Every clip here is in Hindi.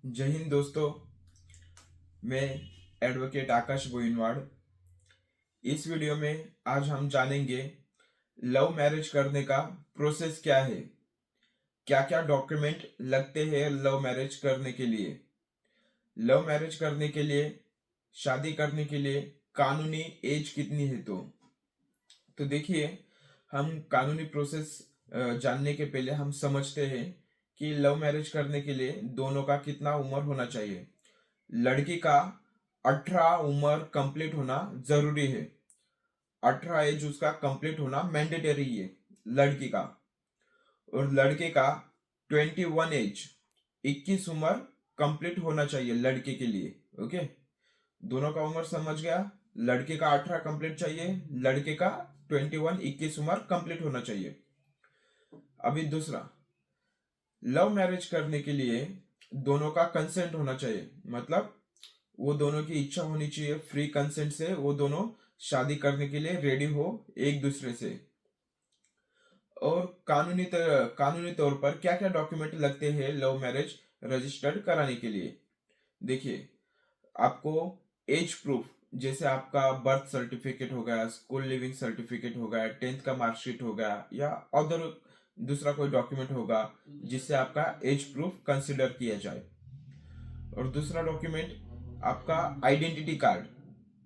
जय हिंद दोस्तों। मैं एडवोकेट आकाश गोइनवाड़। इस वीडियो में आज हम जानेंगे लव मैरिज करने का प्रोसेस क्या है, क्या क्या डॉक्यूमेंट लगते हैं लव मैरिज करने के लिए। लव मैरिज करने के लिए, शादी करने के लिए कानूनी एज कितनी है। तो देखिए, हम कानूनी प्रोसेस जानने के पहले हम समझते हैं कि लव मैरिज करने के लिए दोनों का कितना उम्र होना चाहिए। लड़की का 18 उम्र कंप्लीट होना जरूरी है। 18 एज उसका कंप्लीट होना मैंडेटरी है लड़की का। और लड़के का 21 एज, 21 उम्र कंप्लीट होना चाहिए लड़के के लिए। ओके, दोनों का उम्र समझ गया। लड़के का 18 कंप्लीट चाहिए, लड़के का 21 21 उम्र कंप्लीट होना चाहिए। अभी दूसरा, लव मैरिज करने के लिए दोनों का कंसेंट होना चाहिए। मतलब वो दोनों की इच्छा होनी चाहिए, फ्री कंसेंट से वो दोनों शादी करने के लिए रेडी हो एक दूसरे से। और कानूनी तौर पर क्या क्या डॉक्यूमेंट लगते हैं लव मैरिज रजिस्टर्ड कराने के लिए। देखिए, आपको एज प्रूफ, जैसे आपका बर्थ सर्टिफिकेट हो गया, स्कूल लिविंग सर्टिफिकेट हो गया, 10th का मार्कशीट हो गया, या अदर दूसरा कोई डॉक्यूमेंट होगा जिससे आपका एज प्रूफ कंसिडर किया जाए। और दूसरा डॉक्यूमेंट आपका आइडेंटिटी कार्ड,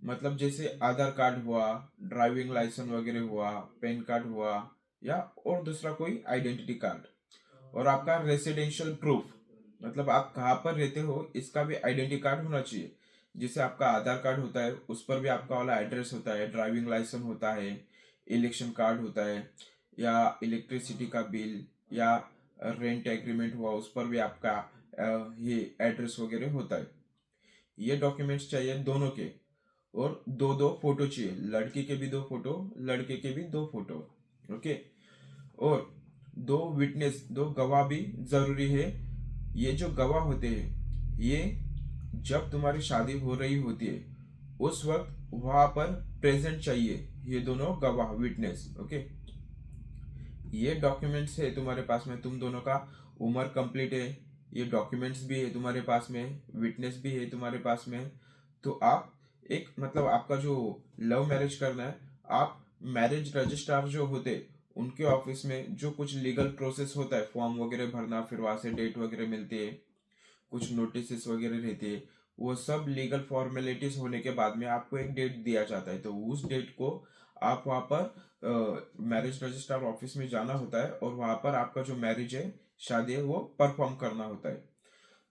मतलब जैसे आधार कार्ड हुआ, ड्राइविंग लाइसेंस वगैरह हुआ, पैन कार्ड हुआ, या और दूसरा कोई आइडेंटिटी कार्ड। और आपका रेसिडेंशियल प्रूफ, मतलब आप कहाँ पर रहते हो इसका भी आइडेंटिटी कार्ड होना चाहिए। जैसे आपका आधार कार्ड होता है उस पर भी आपका वाला एड्रेस होता है, ड्राइविंग लाइसेंस होता है, इलेक्शन कार्ड होता है, या इलेक्ट्रिसिटी का बिल, या रेंट एग्रीमेंट हुआ उस पर भी आपका ये एड्रेस वगैरह होता है। ये डॉक्यूमेंट्स चाहिए दोनों के। और दो दो फोटो चाहिए, लड़की के भी दो फोटो, लड़के के भी दो फोटो। ओके। और दो विटनेस, दो गवाह भी जरूरी है। ये जो गवाह होते हैं, ये जब तुम्हारी शादी हो रही होती है उस वक्त वहां पर प्रेजेंट चाहिए ये दोनों गवाह, विटनेस। ओके, ये डॉक्यूमेंट्स है तुम्हारे पास में, तुम दोनों का उम्र कंप्लीट है, ये डॉक्यूमेंट्स भी है तुम्हारे पास में, विटनेस भी है तुम्हारे पास में। तो आप एक, मतलब आपका जो लव मैरिज करना है, आप मैरिज रजिस्ट्रार जो होते उनके ऑफिस में जो कुछ लीगल प्रोसेस होता है, फॉर्म वगैरह भरना, फिर वहां से डेट वगैरह मिलती है, कुछ नोटिस वगैरह रहती है, वो सब लीगल फॉर्मेलिटीज होने के बाद में आपको एक डेट दिया जाता है। तो उस डेट को आप वहाँ पर मैरिज रजिस्ट्रार ऑफिस में जाना होता है, और वहाँ पर आपका जो मैरिज है, शादी है, वो परफॉर्म करना होता है।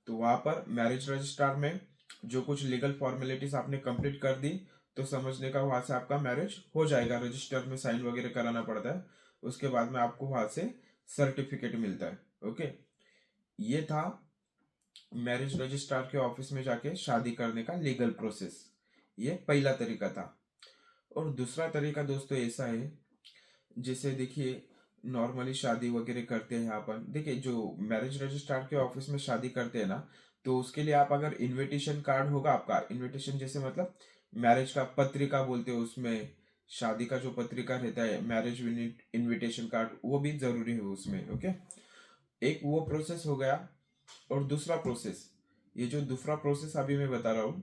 तो वहाँ पर मैरिज रजिस्ट्रार में जो कुछ लीगल फॉर्मेलिटीज आपने कंप्लीट कर दी, तो समझने का वहां से आपका मैरिज हो जाएगा। रजिस्टर में साइन वगैरह कराना पड़ता है, उसके बाद में आपको वहां से सर्टिफिकेट मिलता है। ओके, ये था मैरिज रजिस्ट्रार के ऑफिस में जाके शादी करने का लीगल प्रोसेस। ये पहला तरीका था। और दूसरा तरीका दोस्तों ऐसा है, जैसे देखिए, नॉर्मली शादी वगैरह करते हैं अपन। देखिए, जो मैरिज रजिस्ट्रार के ऑफिस में शादी करते हैं ना, तो उसके लिए आप अगर इनविटेशन कार्ड होगा आपका, इनविटेशन जैसे मतलब मैरिज का पत्रिका बोलते हैं उसमें, शादी का जो पत्रिका रहता है, मैरिज इनविटेशन कार्ड, वो भी जरूरी है उसमें। ओके, एक वो प्रोसेस हो गया। और दूसरा प्रोसेस, ये जो दूसरा प्रोसेस अभी मैं बता रहा हूँ,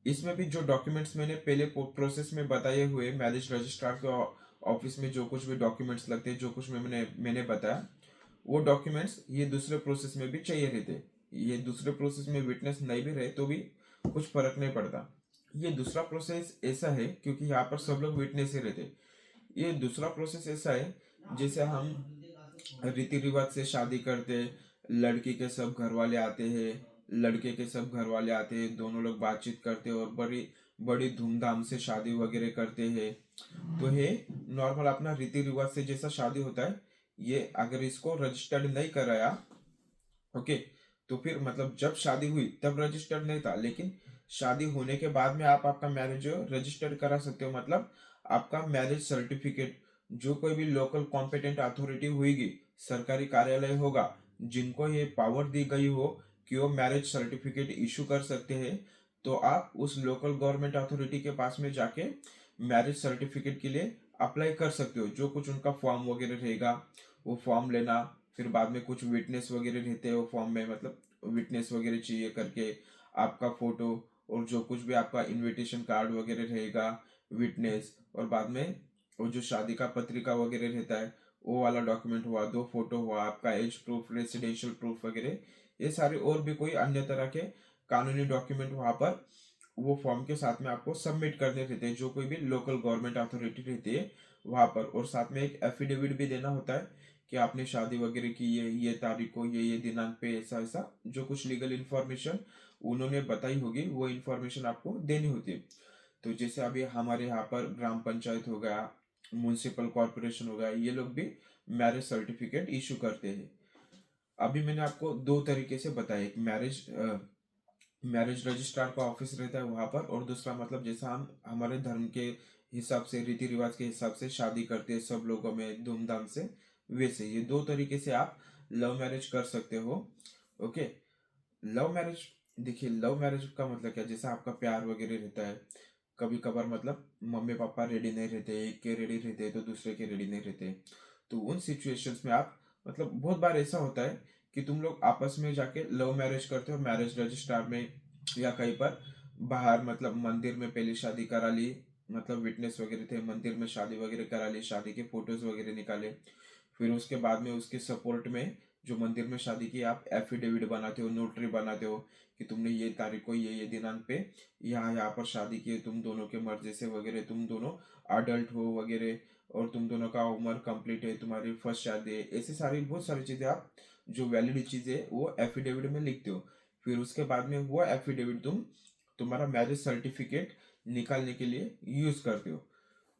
इसमें भी जो डॉक्यूमेंट्स मैंने पहले प्रोसेस में बताए हुए, मैरिज रजिस्ट्रार के ऑफिस में जो कुछ भी डॉक्यूमेंट्स लगते हैं, जो कुछ मैंने मैंने बताया, वो डॉक्यूमेंट्स ये दूसरे प्रोसेस में भी चाहिए रहते। ये दूसरे प्रोसेस में विटनेस नहीं भी रहे तो भी कुछ फर्क नहीं पड़ता। ये दूसरा प्रोसेस ऐसा है क्योंकि यहाँ पर सब लोग विटनेस ही रहते। ये दूसरा प्रोसेस ऐसा है, जैसे हम रीति रिवाज से शादी करते, लड़की के सब घर वाले आते हैं, लड़के के सब घर वाले आते हैं, दोनों लोग बातचीत करते हैं और बड़ी बड़ी धूमधाम से शादी वगैरह करते हैं। तो ये नॉर्मल अपना रीति रिवाज से जैसा शादी होता है। ये अगर इसको रजिस्टर्ड नहीं कराया, ओके, तो फिर मतलब जब शादी हुई तब रजिस्टर्ड नहीं था, लेकिन शादी होने के बाद में आप आपका मैरिज रजिस्टर्ड करा सकते हो। मतलब आपका मैरिज सर्टिफिकेट, जो कोई भी लोकल कॉम्पिटेंट अथॉरिटी होगी, सरकारी कार्यालय होगा, जिनको ये पावर दी गई हो कि वो मैरिज सर्टिफिकेट इशू कर सकते हैं, तो आप उस लोकल गवर्नमेंट अथॉरिटी के पास में जाके मैरिज सर्टिफिकेट के लिए अप्लाई कर सकते हो। जो कुछ उनका फॉर्म वगैरह रहेगा वो फॉर्म लेना, फिर बाद में कुछ विटनेस वगैरह रहते हैं वो फॉर्म में, मतलब विटनेस वगैरह चाहिए करके आपका फोटो और जो कुछ भी आपका इनविटेशन कार्ड वगैरह रहेगा, विटनेस, और बाद में वो जो शादी का पत्रिका वगैरह रहता है वो वाला डॉक्यूमेंट हुआ, 2 फोटो हुआ, आपका एज प्रूफ, रेसिडेंशियल प्रूफ वगैरह, ये सारे और भी कोई अन्य तरह के कानूनी डॉक्यूमेंट वहां पर वो फॉर्म के साथ में आपको सबमिट करने रहते हैं, जो कोई भी लोकल गवर्नमेंट अथॉरिटी रहती है वहां पर। और साथ में एक एफिडेविट भी देना होता है कि आपने शादी वगैरह की ये तारीख को, ये दिनांक पे, ऐसा ऐसा जो कुछ लीगल इंफॉर्मेशन उन्होंने बताई होगी वो इंफॉर्मेशन आपको देनी होती है। तो जैसे अभी हमारे यहाँ पर ग्राम पंचायत हो गया, म्युनिसिपल कॉर्पोरेशन हो गया, ये लोग भी मैरिज सर्टिफिकेट इशू करते हैं। अभी मैंने आपको 2 तरीके से बताया, एक मैरिज रजिस्ट्रार का ऑफिस रहता है वहां पर, और दूसरा मतलब जैसा हम हमारे धर्म के हिसाब से, रीति रिवाज के हिसाब से शादी करते हैं सब लोगों में धूमधाम से, वैसे ये 2 तरीके से आप लव मैरिज कर सकते हो। ओके। लव मैरिज, देखिए लव मैरिज का मतलब क्या, जैसा आपका प्यार वगैरह रहता है, कभी कभार मतलब मम्मी पापा रेडी नहीं रहते, एक के रेडी रहते तो दूसरे के रेडी नहीं रहते, तो उन सिचुएशंस में आप मतलब बहुत बार ऐसा होता है कि तुम लोग आपस में जाके लव मैरिज करते हो, मैरिज रजिस्ट्रार में या कहीं पर बाहर, मतलब मंदिर में पहले शादी करा ली, मतलब विटनेस वगैरह थे, मंदिर में शादी वगैरह करा ली, शादी के फोटोज वगैरह निकाले, फिर उसके बाद में उसके सपोर्ट में जो मंदिर में शादी की आप एफिडेविट बनाते हो, नोटरी बनाते हो कि तुमने ये तारीख को, ये दिनांक पे यहाँ पर शादी की है, तुम दोनों के मर्जी से वगैरह, तुम दोनों अडल्ट हो वगैरह, और तुम दोनों का उम्र कंप्लीट है, तुम्हारी फर्स्ट शादी है, ऐसी सारी बहुत सारी चीजें आप जो वैलिड चीजें वो एफिडेविट में लिखते हो। फिर उसके बाद में वो एफिडेविट तुम तुम्हारा मैरिज सर्टिफिकेट निकालने के लिए यूज करते हो।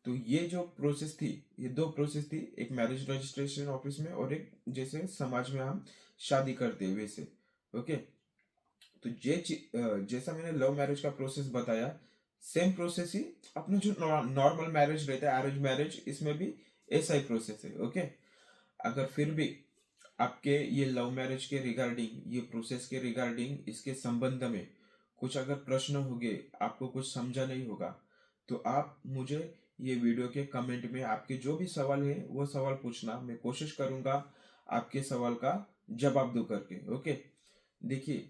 तो ये जो प्रोसेस थी, ये 2 प्रोसेस थी, एक मैरिज रजिस्ट्रेशन ऑफिस में और एक जैसे समाज में हम शादी करते हैं वैसे। ओके। तो जैसा मैंने लव मैरिज का प्रोसेस बताया, सेम प्रोसेस ही अपना जो नॉर्मल मैरिज रहता है, अरेंज मैरिज, इसमें भी ऐसा ही प्रोसेस है। ओके। अगर फिर भी आपके ये लव मैरिज के रिगार्डिंग, ये प्रोसेस के रिगार्डिंग, इसके संबंध में कुछ अगर प्रश्न होंगे, आपको कुछ समझा नहीं होगा, तो आप मुझे ये वीडियो के कमेंट में आपके जो भी सवाल है वो सवाल पूछना, मैं कोशिश करूंगा आपके सवाल का जवाब दो करके। ओके। देखिए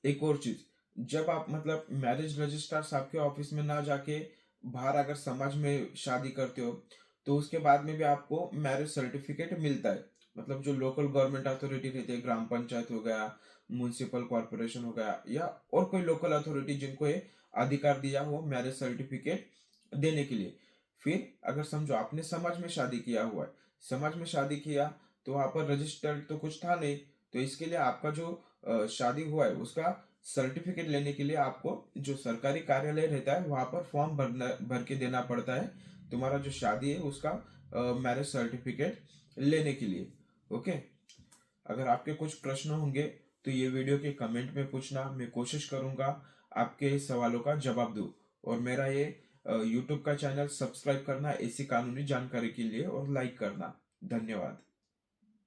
एक और चीज, जब आप मतलब मैरिज रजिस्ट्रार साहब के ऑफिस में ना जाके बाहर अगर समाज में शादी करते हो, तो उसके बाद में भी आपको मैरिज सर्टिफिकेट मिलता है। मतलब जो लोकल गवर्नमेंट अथॉरिटी रहती है, ग्राम पंचायत हो गया, म्युनिसिपल कॉर्पोरेशन हो गया, या और कोई लोकल अथॉरिटी जिनको ये अधिकार दिया हो मैरिज सर्टिफिकेट देने के लिए। फिर अगर समझो आपने समाज में शादी किया हुआ है, समाज में शादी किया, तो वहां पर रजिस्टर्ड तो कुछ था नहीं, तो इसके लिए आपका जो शादी हुआ है उसका सर्टिफिकेट लेने के लिए आपको जो सरकारी कार्यालय रहता है वहां पर फॉर्म भर के देना पड़ता है, तुम्हारा जो शादी है उसका मैरिज सर्टिफिकेट लेने के लिए। ओके। अगर आपके कुछ प्रश्न होंगे तो ये वीडियो के कमेंट में पूछना, मैं कोशिश करूंगा आपके सवालों का जवाब दूं। और मेरा ये यूट्यूब का चैनल सब्सक्राइब करना ऐसी कानूनी जानकारी के लिए, और लाइक करना। धन्यवाद।